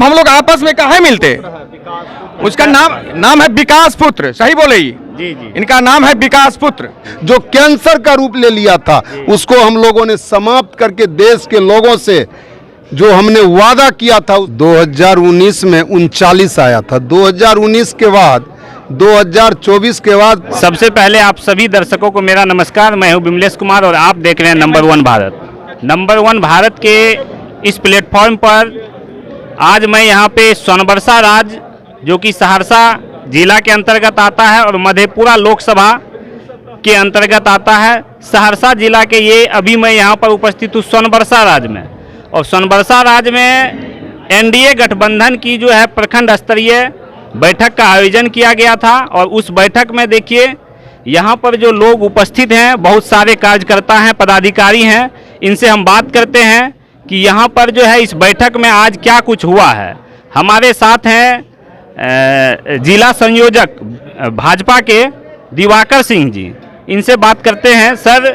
अब हम लोग आपस में कहाँ मिलते? उसका नाम है विकास पुत्र, सही बोले जी। इनका नाम है विकास पुत्र। जो कैंसर का रूप ले लिया था उसको हम लोगों ने समाप्त करके देश के लोगों से जो हमने वादा किया था 2019 में 39 आया था। 2019 के बाद 2024 के बाद। सबसे पहले आप सभी दर्शकों को मेरा नमस्कार। मैं हूं विमलेश कुमार और आप देख रहे हैं number one Bharat. Number one Bharat के इस प्लेटफॉर्म पर आज मैं यहां पे सोनबरसा राज जो कि सहरसा जिला के अंतर्गत आता है और मधेपुरा लोकसभा के अंतर्गत आता है। सहरसा जिला के ये अभी मैं यहाँ पर उपस्थित हूँ सोनबरसा राज में, और सोनबरसा राज में एनडीए गठबंधन की जो है प्रखंड स्तरीय बैठक का आयोजन किया गया था। और उस बैठक में देखिए यहाँ पर जो लोग उपस्थित हैं, बहुत सारे कार्यकर्ता हैं, पदाधिकारी हैं। इनसे हम बात करते हैं कि यहाँ पर जो है इस बैठक में आज क्या कुछ हुआ है। हमारे साथ हैं जिला संयोजक भाजपा के दिवाकर सिंह जी। इनसे बात करते हैं। सर,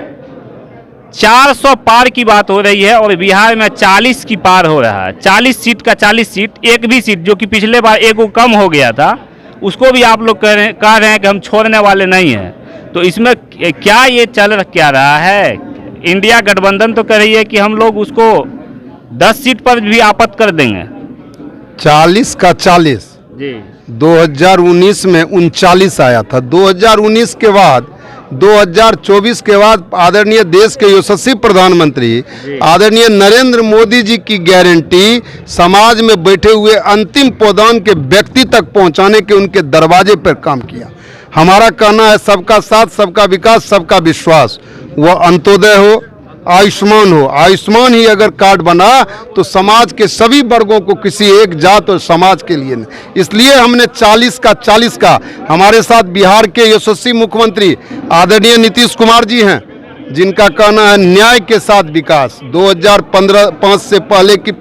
400 पार की बात हो रही है और बिहार में 40 की पार हो रहा है। 40 सीट का 40 सीट, एक भी सीट जो कि पिछले बार एक वो कम हो गया था उसको भी आप लोग कह रहे हैं कि हम छोड़ने वाले नहीं हैं। तो इसमें क्या ये चल क्या रहा है? इंडिया गठबंधन तो कह रही है कि हम लोग उसको 10 सीट पर भी आपत कर देंगे। 40 का 40 जी। 2019 में 39 आया था। 2019 के बाद 2024 के बाद आदरणीय देश के यशस्वी प्रधानमंत्री आदरणीय नरेंद्र मोदी जी की गारंटी समाज में बैठे हुए अंतिम पौधान के व्यक्ति तक पहुंचाने के उनके दरवाजे पर काम किया। हमारा कहना है सबका साथ, सबका विकास, सबका विश्वास। वह अंत्योदय हो, आयुष्मान हो। आयुष्मान ही अगर कार्ड बना तो समाज के सभी वर्गों को, किसी एक जात और समाज के लिए नहीं। इसलिए हमने 40 का 40 का, हमारे साथ बिहार के यशस्वी मुख्यमंत्री आदरणीय नीतीश कुमार जी हैं जिनका कहना है न्याय के साथ विकास। 2015 से पहले की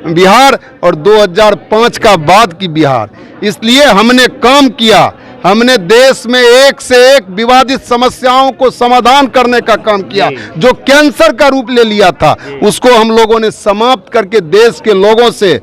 बिहार और 2005 का बाद की बिहार। इसलिए हमने काम किया। हमने देश में एक से एक विवादित समस्याओं को समाधान करने का काम किया। जो कैंसर का रूप ले लिया था उसको हम लोगों ने समाप्त करके देश के लोगों से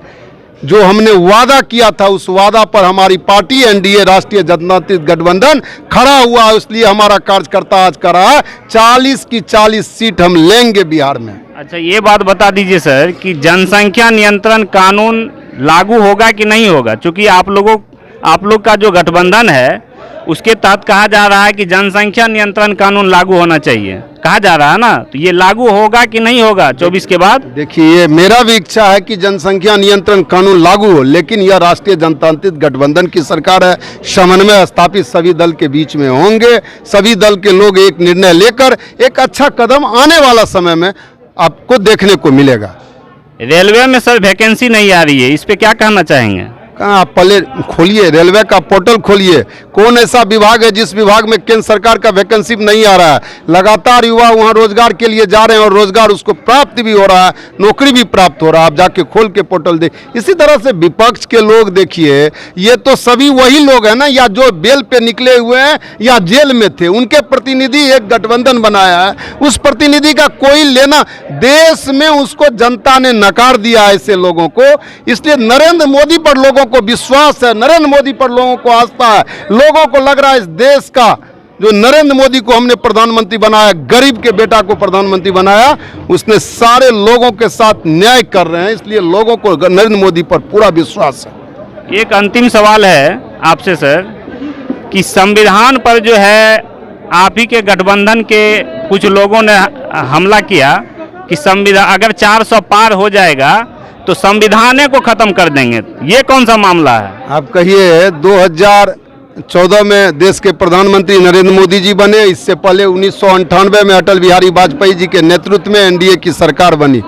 जो हमने वादा किया था उस वादा पर हमारी पार्टी एनडीए राष्ट्रीय जनतांत्रिक गठबंधन खड़ा हुआ। इसलिए हमारा कार्यकर्ता आज कर रहा है 40 की 40 सीट हम लेंगे बिहार में। अच्छा, ये बात बता दीजिए सर कि जनसंख्या नियंत्रण कानून लागू होगा कि नहीं होगा? चूँकि आप लोग का जो गठबंधन है उसके तहत कहा जा रहा है कि जनसंख्या नियंत्रण कानून लागू होना चाहिए, कहा जा रहा है ना। तो ये लागू होगा कि नहीं होगा 24 के बाद? देखिए, मेरा भी इच्छा है कि जनसंख्या नियंत्रण कानून लागू हो, लेकिन यह राष्ट्रीय जनतांत्रिक गठबंधन की सरकार है। समन्वय स्थापित सभी दल के बीच में होंगे। सभी दल के लोग एक निर्णय लेकर एक अच्छा कदम आने वाला समय में आपको देखने को मिलेगा। रेलवे में सर वैकेंसी नहीं आ रही है, इस पे क्या कहना चाहेंगे? कहाँ आप पहले खोलिए, रेलवे का पोर्टल खोलिए। कौन ऐसा विभाग है जिस विभाग में केंद्र सरकार का वैकेंसी नहीं आ रहा है? लगातार युवा वहाँ रोजगार के लिए जा रहे हैं और रोजगार उसको प्राप्त भी हो रहा है, नौकरी भी प्राप्त हो रहा है। आप जाके खोल के पोर्टल देख। इसी तरह से विपक्ष के लोग देखिए, ये तो सभी वही लोग हैं ना, या जो बेल पे निकले हुए हैं या जेल में थे, उनके प्रतिनिधि एक गठबंधन बनाया है। उस प्रतिनिधि का कोई लेना, देश में उसको जनता ने नकार दिया ऐसे लोगों को। इसलिए नरेंद्र मोदी पर लोगों को विश्वास है, नरेंद्र मोदी पर लोगों को आस्था है। लोगों को लग रहा है इस देश का जो नरेंद्र मोदी को हमने प्रधानमंत्री बनाया, गरीब के बेटा को प्रधानमंत्री बनाया, उसने सारे लोगों के साथ न्याय कर रहे हैं। इसलिए लोगों को नरेंद्र मोदी पर पूरा विश्वास है। एक अंतिम सवाल है आपसे सर कि संविधान पर जो है आप ही के गठबंधन के कुछ लोगों ने हमला किया कि संविधान अगर 400 पार हो जाएगा तो संविधान को खत्म कर देंगे। ये कौन सा मामला है? आप कहिए, 2014 में देश के प्रधानमंत्री नरेंद्र मोदी जी बने। इससे पहले 1998 में अटल बिहारी वाजपेयी जी के नेतृत्व में एनडीए की सरकार बनी।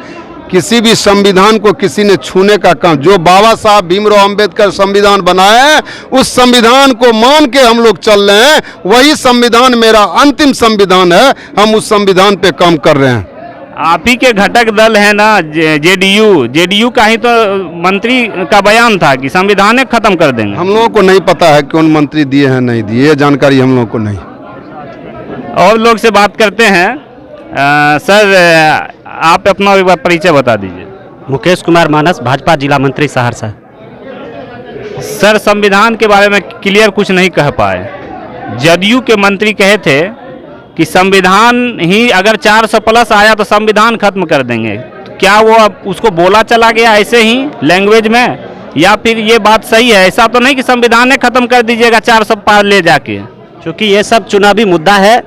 किसी भी संविधान को किसी ने छूने का काम, जो बाबा साहब भीमराव अंबेडकर संविधान बनाया है उस संविधान को मान के हम लोग चल रहे हैं। वही संविधान मेरा अंतिम संविधान है। हम उस संविधान पे काम कर रहे हैं। आप ही के घटक दल है ना जेडीयू का ही तो मंत्री का बयान था कि संविधान खत्म कर देंगे। हम लोगों को नहीं पता है कौन मंत्री दिए हैं नहीं दिए, ये जानकारी हम लोगों को नहीं। और लोग से बात करते हैं। सर, आप अपना एक बार परिचय बता दीजिए। मुकेश कुमार मानस, भाजपा जिला मंत्री सहरसा। सर संविधान के बारे में क्लियर कुछ नहीं कह पाए। जदयू के मंत्री कहे थे कि संविधान ही अगर 400 प्लस आया तो संविधान खत्म कर देंगे। तो क्या वो अब उसको बोला चला गया ऐसे ही लैंग्वेज में, या फिर ये बात सही है? ऐसा तो नहीं कि संविधान ने खत्म कर दीजिएगा 400 पार ले जाके। क्योंकि ये सब चुनावी मुद्दा है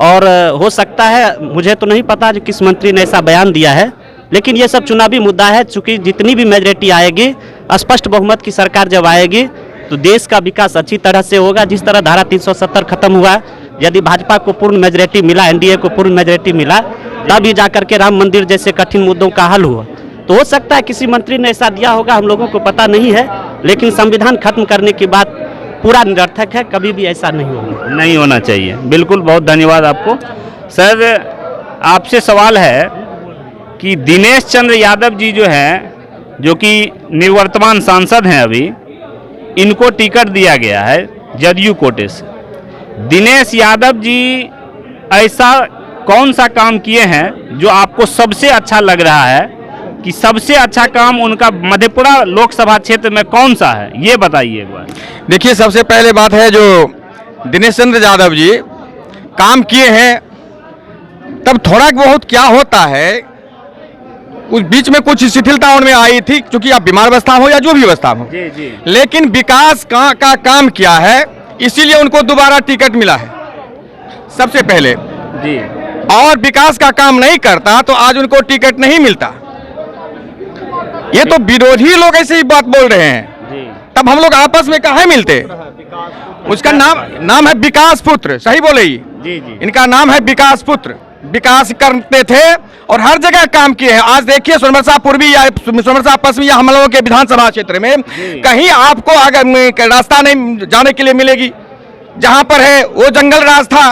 और हो सकता है, मुझे तो नहीं पता जो किस मंत्री ने ऐसा बयान दिया है, लेकिन ये सब चुनावी मुद्दा है। चूँकि जितनी भी मेजॉरिटी आएगी, स्पष्ट बहुमत की सरकार जब आएगी तो देश का विकास अच्छी तरह से होगा। जिस तरह धारा 370 खत्म हुआ, यदि भाजपा को पूर्ण मेजॉरिटी मिला, एनडीए को पूर्ण मेजॉरिटी मिला, तब ही जाकर के राम मंदिर जैसे कठिन मुद्दों का हल हुआ। तो हो सकता है किसी मंत्री ने ऐसा दिया होगा, हम लोगों को पता नहीं है, लेकिन संविधान खत्म करने की बात पूरा निरर्थक है, कभी भी ऐसा नहीं होगा, नहीं होना चाहिए। बिल्कुल, बहुत धन्यवाद आपको। सर आपसे सवाल है कि दिनेश चंद्र यादव जी जो हैं, जो कि निवर्तमान सांसद हैं अभी, इनको टिकट दिया गया है जदयू कोटे से। दिनेश यादव जी ऐसा कौन सा काम किए हैं जो आपको सबसे अच्छा लग रहा है कि सबसे अच्छा काम उनका मधेपुरा लोकसभा क्षेत्र में कौन सा है, ये बताइए एक बार। देखिए, सबसे पहले बात है जो दिनेश चंद्र यादव जी काम किए हैं, तब थोड़ा बहुत क्या होता है, कुछ बीच में कुछ शिथिलता उनमें आई थी, क्योंकि आप बीमार अवस्था हो या जो भी अवस्था हो, जी जी, लेकिन विकास का काम किया है, इसीलिए उनको दोबारा टिकट मिला है सबसे पहले जी। और विकास का काम नहीं करता तो आज उनको टिकट नहीं मिलता। ये तो विरोधी लोग ऐसे ही बात बोल रहे हैं जी। तब हम लोग आपस में कहाँ मिलते। उसका नाम है विकास पुत्र, सही बोले जी जी। इनका नाम है विकास पुत्र। विकास करते थे और हर जगह काम किए हैं। आज देखिए सोनबरसा पूर्वी या सोनबरसा पश्चिमी या हम लोगों के विधानसभा क्षेत्र में कहीं आपको अगर रास्ता नहीं जाने के लिए मिलेगी। जहां पर है वो जंगल राज था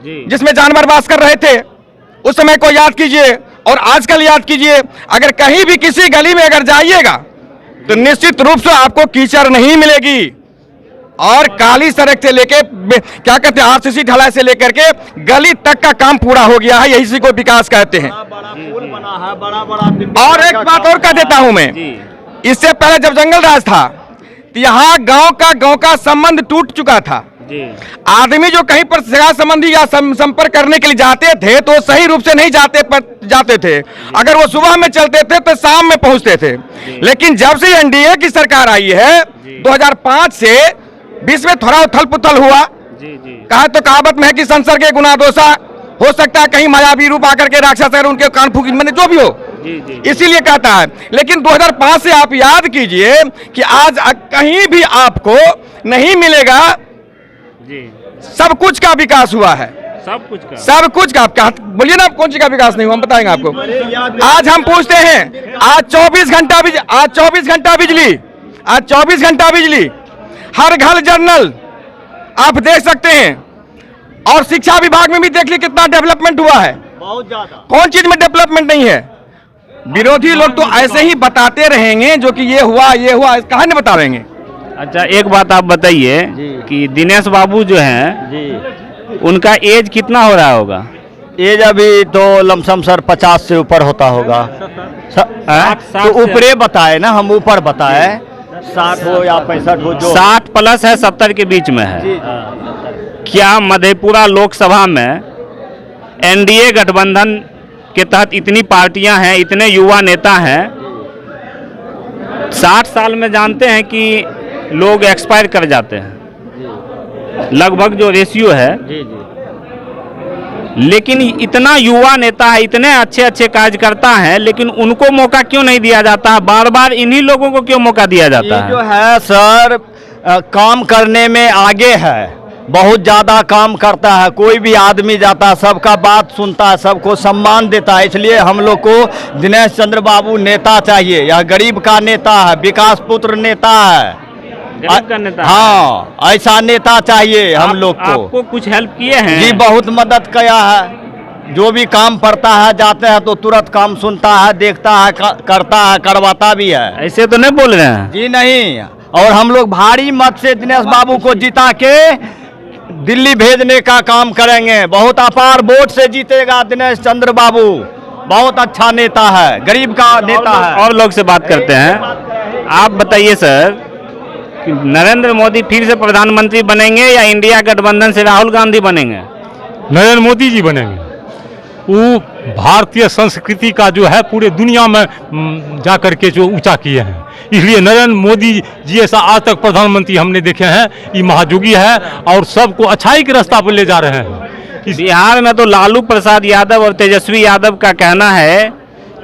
जिसमें जानवर वास कर रहे थे, उस समय को याद कीजिए और आजकल याद कीजिए। अगर कहीं भी किसी गली में अगर जाइएगा तो निश्चित रूप से आपको कीचड़ नहीं मिलेगी और काली सड़क से लेके क्या कहते हैं आरसीसी ढलाई से लेकर के गली तक का काम पूरा हो गया है। यही को विकास कहते हैं। पुल बना है, बड़ा और एक बात और कह देता हूं मैं, इससे पहले जब जंगल राज था तो यहाँ गांव का संबंध टूट चुका था। आदमी जो कहीं पर सगा संबंधी या संपर्क करने के लिए जाते थे तो सही रूप से नहीं जाते थे। अगर वो सुबह में चलते थे तो शाम में पहुंचते थे। लेकिन जब से एनडीए की सरकार आई है 2005 से बीच में थोड़ा उथल पुथल हुआ। कहा तो कहावत में है कि संसर्ग के गुना दोषा, हो सकता है कहीं मायावी रूप आकर के राक्षस अगर उनके कान फूक मैंने जो भी हो, इसीलिए कहता है। लेकिन 2005 से आप याद कीजिए कि आज कहीं भी आपको नहीं मिलेगा। सब कुछ का विकास हुआ है, सब कुछ का बोलिए ना, कौन सी का विकास नहीं हुआ हम बताएंगे आपको। आज हम पूछते हैं, आज 24 घंटा बिजली, हर घर जर्नल आप देख सकते हैं। और शिक्षा विभाग में भी देख लीजिए कितना डेवलपमेंट हुआ है, बहुत ज्यादा। कौन चीज में डेवलपमेंट नहीं है। विरोधी लोग तो ऐसे ही बताते रहेंगे जो कि ये हुआ कहाँ नहीं बता रहेंगे। अच्छा, एक बात आप बताइए कि दिनेश बाबू जो हैं जी, उनका एज कितना हो रहा होगा? एज अभी तो लमसम सर 50 से ऊपर होता होगा। तो ऊपरे बताए ना, हम ऊपर बताए 60 हो या 65 हो, जो 60 प्लस है, 70 के बीच में है। क्या मधेपुरा लोकसभा में एनडीए गठबंधन के तहत इतनी पार्टियां हैं, इतने युवा नेता हैं, 60 साल में जानते हैं कि लोग एक्सपायर कर जाते हैं, लगभग जो रेशियो है। लेकिन इतना युवा नेता है, इतने अच्छे अच्छे कार्यकर्ता हैं, लेकिन उनको मौका क्यों नहीं दिया जाता? बार बार इन्हीं लोगों को क्यों मौका दिया जाता है? जो है सर काम करने में आगे है, बहुत ज़्यादा काम करता है। कोई भी आदमी जाता है, सबका बात सुनता है, सबको सम्मान देता है। इसलिए हम लोग को दिनेश चंद्र बाबू नेता चाहिए। यह गरीब का नेता है, विकास पुत्र नेता है, गरीब का नेता। हाँ, ऐसा नेता चाहिए हम लोग को। आपको कुछ हेल्प किए हैं? जी, बहुत मदद किया है। जो भी काम पड़ता है जाते हैं तो तुरंत काम सुनता है, देखता है, करता है, करवाता भी है। ऐसे तो नहीं बोल रहे हैं? जी नहीं। और हम लोग भारी मत से दिनेश बाबू को जिता के दिल्ली भेजने का काम करेंगे। बहुत अपार वोट से जीतेगा दिनेश चंद्र बाबू। बहुत अच्छा नेता है, गरीब का नेता है। और लोग से बात करते हैं। आप बताइए सर कि नरेंद्र मोदी फिर से प्रधानमंत्री बनेंगे या इंडिया गठबंधन से राहुल गांधी बनेंगे? नरेंद्र मोदी जी बनेंगे। वो भारतीय संस्कृति का जो है पूरे दुनिया में जा कर के जो ऊंचा किए हैं, इसलिए नरेंद्र मोदी जी ऐसा आज तक प्रधानमंत्री हमने देखे हैं। ये महायोगी है और सबको अच्छाई के रास्ता पर ले जा रहे हैं। बिहार में तो लालू प्रसाद यादव और तेजस्वी यादव का कहना है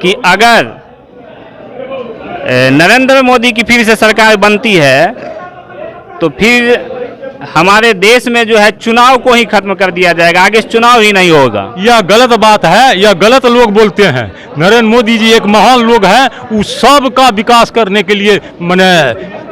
कि अगर नरेंद्र मोदी की फिर से सरकार बनती है तो फिर हमारे देश में जो है चुनाव को ही खत्म कर दिया जाएगा, आगे चुनाव ही नहीं होगा। यह गलत बात है, यह गलत लोग बोलते हैं। नरेंद्र मोदी जी एक महान लोग हैं, वो सबका विकास करने के लिए मने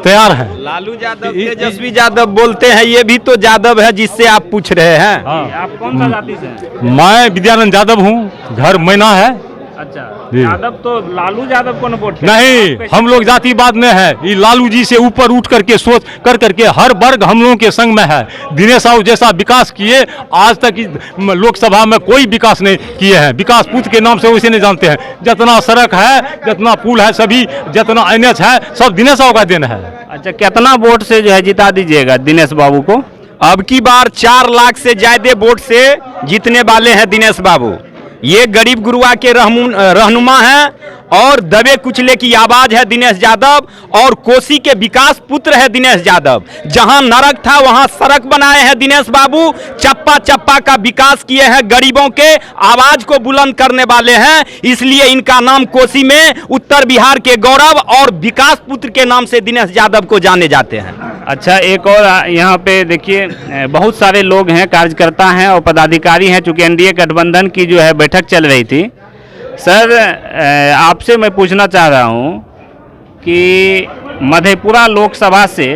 तैयार हैं। लालू यादव तेजस्वी यादव बोलते हैं, ये भी तो यादव है जिससे आप पूछ रहे हैं। आप कौन सा जाति से हैं? मैं विद्यानंद यादव हूँ, घर मैना है। अच्छा, जी। यादव तो लालू यादव को न वोट नहीं, हम लोग जातिवाद में है। ये लालू जी से ऊपर उठ करके सोच कर करके हर वर्ग हम लोगों के संग में है। दिनेश साहू जैसा विकास किए, आज तक लोकसभा में कोई विकास नहीं किए हैं। विकास पुत के नाम से वैसे नहीं जानते हैं। जितना सड़क है, जितना पुल है, सभी जितना NH है, सब दिनेश साहू का देन है। अच्छा, कितना वोट से जो है जिता दीजिएगा दिनेश बाबू को? अब की बार 4 लाख से ज्यादा वोट से जीतने वाले हैं दिनेश बाबू। ये गरीब गुरुआ के रहनुमा हैं और दबे कुचले की आवाज है दिनेश यादव, और कोसी के विकास पुत्र है दिनेश यादव। जहां नरक था वहां सड़क बनाए हैं दिनेश बाबू, चप्पा चप्पा का विकास किए हैं, गरीबों के आवाज को बुलंद करने वाले हैं। इसलिए इनका नाम कोसी में उत्तर बिहार के गौरव और विकास पुत्र के नाम से दिनेश यादव को जाने जाते हैं। अच्छा, एक और यहाँ पे देखिए, बहुत सारे लोग हैं, कार्यकर्ता हैं और पदाधिकारी हैं। चूंकि NDA गठबंधन की जो है बैठक चल रही थी, सर आपसे मैं पूछना चाह रहा हूँ कि मधेपुरा लोकसभा से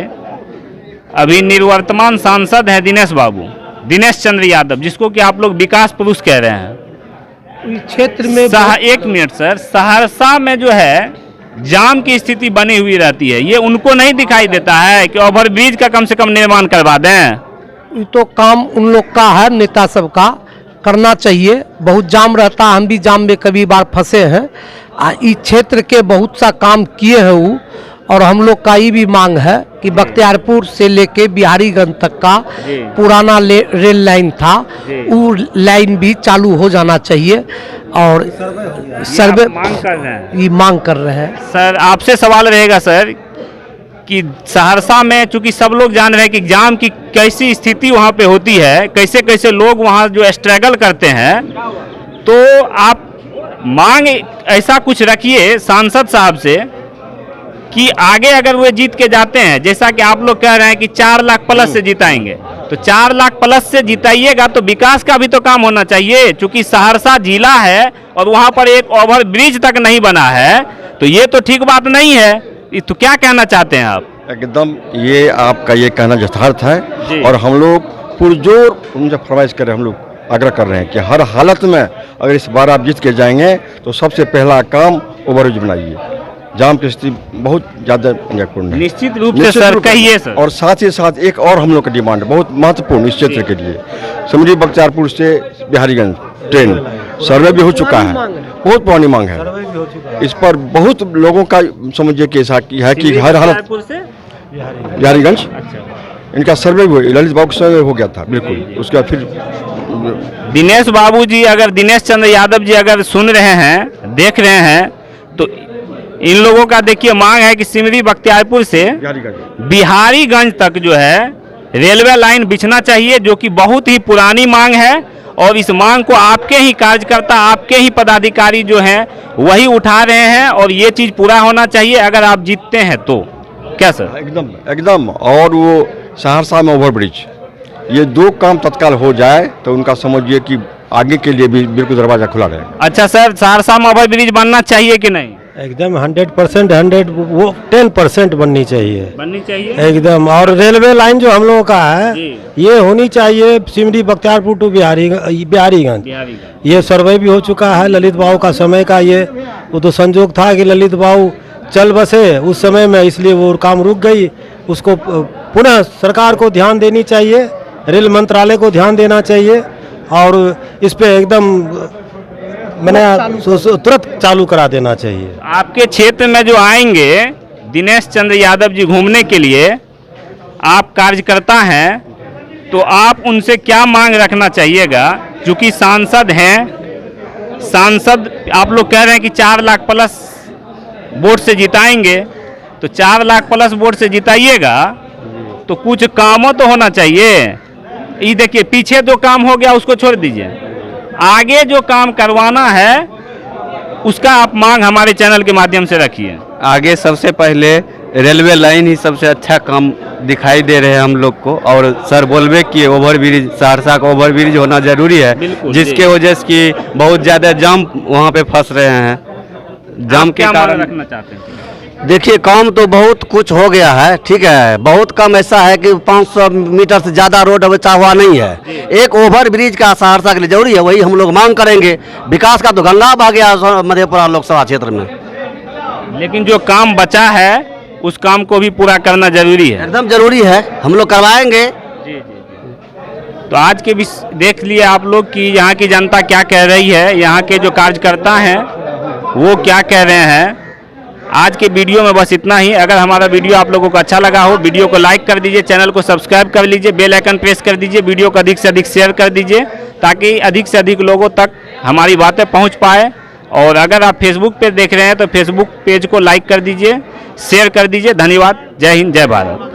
अभी निवर्तमान सांसद हैं दिनेश बाबू, दिनेश चंद्र यादव, जिसको कि आप लोग विकास पुरुष कह रहे हैं। क्षेत्र में एक मिनट सर, सहरसा में जो है जाम की स्थिति बनी हुई रहती है, ये उनको नहीं दिखाई देता है कि ओवरब्रिज का कम से कम निर्माण करवा दें? ये तो काम उन लोग का है, नेता सबका करना चाहिए। बहुत जाम रहता है, हम भी जाम में कभी बार फंसे हैं। इस क्षेत्र के बहुत सा काम किए हैं वो, और हम लोग का ये भी मांग है कि बख्तियारपुर से लेके बिहारीगंज तक का पुराना रेल लाइन था, वो लाइन भी चालू हो जाना चाहिए। और सर्वे मांग कर रहे हैं, ये मांग कर रहे हैं। सर आपसे सवाल रहेगा सर कि सहरसा में चूंकि सब लोग जान रहे हैं कि जाम की कैसी स्थिति वहाँ पे होती है, कैसे कैसे लोग वहाँ जो स्ट्रगल करते हैं, तो आप मांग ऐसा कुछ रखिए सांसद साहब से कि आगे अगर वो जीत के जाते हैं, जैसा कि आप लोग कह रहे हैं कि 4 लाख प्लस से जिताएंगे, तो 4 लाख प्लस से जिताइएगा तो विकास का भी तो काम होना चाहिए। चूंकि सहरसा जिला है और वहाँ पर एक ओवर ब्रिज तक नहीं बना है, तो ये तो ठीक बात नहीं है। तो क्या कहना चाहते हैं आप? एकदम ये आपका ये कहना यथार्थ है, और हम लोग पुरजोर उनसे फरमाइश करें, हम लोग आग्रह कर रहे हैं कि हर हालत में अगर इस बार आप जीत के जाएंगे तो सबसे पहला काम ओवरब्रिज बनाइए। जाम की स्थिति बहुत ज़्यादा महत्वपूर्ण है। निश्चित रूप से सर, कहिए सर। और साथ ही साथ एक और हम लोग का डिमांड है बहुत महत्वपूर्ण इस क्षेत्र के लिए। सिमरी बख्तियारपुर से बिहारीगंज ट्रेन सर्वे भी हो चुका है, बहुत पुरानी मांग है। इस पर बहुत लोगों का समझिए कि ऐसा है कि हर हालत बिहारीगंज इनका सर्वे भी ललित बाबू का सर्वे हो गया था, बिल्कुल। उसके बाद फिर दिनेश बाबू जी, अगर दिनेश चंद्र यादव जी अगर सुन रहे हैं, देख रहे हैं, तो इन लोगों का देखिए मांग है कि सिमरी बख्तियारपुर से बिहारीगंज तक जो है रेलवे लाइन बिछना चाहिए, जो कि बहुत ही पुरानी मांग है। और इस मांग को आपके ही कार्यकर्ता, आपके ही पदाधिकारी जो हैं वही उठा रहे हैं, और ये चीज़ पूरा होना चाहिए अगर आप जीतते हैं तो। क्या सर? एकदम एकदम। और वो सहरसा में ओवरब्रिज, ये 2 काम तत्काल हो जाए तो उनका समझिए कि आगे के लिए भी बिल्कुल दरवाजा खुला रहे। अच्छा सर, सहरसा में ओवरब्रिज बनना चाहिए कि नहीं? एकदम 100%, 10% बननी चाहिए एकदम। और रेलवे लाइन जो हम लोगों का है ये होनी चाहिए सिमरी बख्तियारपुर टू बिहारीगंज। ये सर्वे भी हो चुका है ललित बाबू का समय का। ये वो तो संजोग था कि ललित बाबू चल बसे उस समय में, इसलिए वो काम रुक गई। उसको पुनः सरकार को ध्यान देनी चाहिए, रेल मंत्रालय को ध्यान देना चाहिए, और इस पे एकदम मैंने तुरंत चालू करा देना चाहिए। आपके क्षेत्र में जो आएंगे दिनेश चंद्र यादव जी घूमने के लिए, आप कार्यकर्ता हैं तो आप उनसे क्या मांग रखना चाहिएगा? चूँकि सांसद हैं, सांसद आप लोग कह रहे हैं कि 4 लाख प्लस वोट से जिताएंगे, तो 4 लाख प्लस वोट से जिताइएगा तो कुछ कामों तो होना चाहिए। ये देखिए पीछे जो काम हो गया उसको छोड़ दीजिए, आगे जो काम करवाना है उसका आप मांग हमारे चैनल के माध्यम से रखिए। आगे सबसे पहले रेलवे लाइन ही सबसे अच्छा काम दिखाई दे रहे हैं हम लोग को, और सर बोलबे किए ओवर ब्रिज, सहरसा का ओवर ब्रिज होना जरूरी है, जिसके वजह से कि बहुत ज़्यादा जाम वहाँ पे फंस रहे हैं। जाम के कारण रखना चाहते हैं? देखिए काम तो बहुत कुछ हो गया है, ठीक है, बहुत कम ऐसा है कि 500 मीटर से ज़्यादा रोड बचा हुआ नहीं है। एक ओवर ब्रिज का सहरसा के लिए जरूरी है, वही हम लोग मांग करेंगे। विकास का तो गंगा बह गया मधेपुरा लोकसभा क्षेत्र में, लेकिन जो काम बचा है उस काम को भी पूरा करना जरूरी है, एकदम जरूरी है, हम लोग करवाएंगे। तो आज के भी देख लिए आप लोग कि यहाँ की जनता क्या कह रही है, यहाँ के जो कार्यकर्ता हैं वो क्या कह रहे हैं। आज के वीडियो में बस इतना ही। अगर हमारा वीडियो आप लोगों को अच्छा लगा हो, वीडियो को लाइक कर दीजिए, चैनल को सब्सक्राइब कर लीजिए, बेल आइकन प्रेस कर दीजिए, वीडियो को अधिक से अधिक शेयर कर दीजिए ताकि अधिक से अधिक लोगों तक हमारी बातें पहुंच पाए। और अगर आप फेसबुक पे देख रहे हैं तो फेसबुक पेज को लाइक कर दीजिए, शेयर कर दीजिए। धन्यवाद। जय हिंद, जय भारत।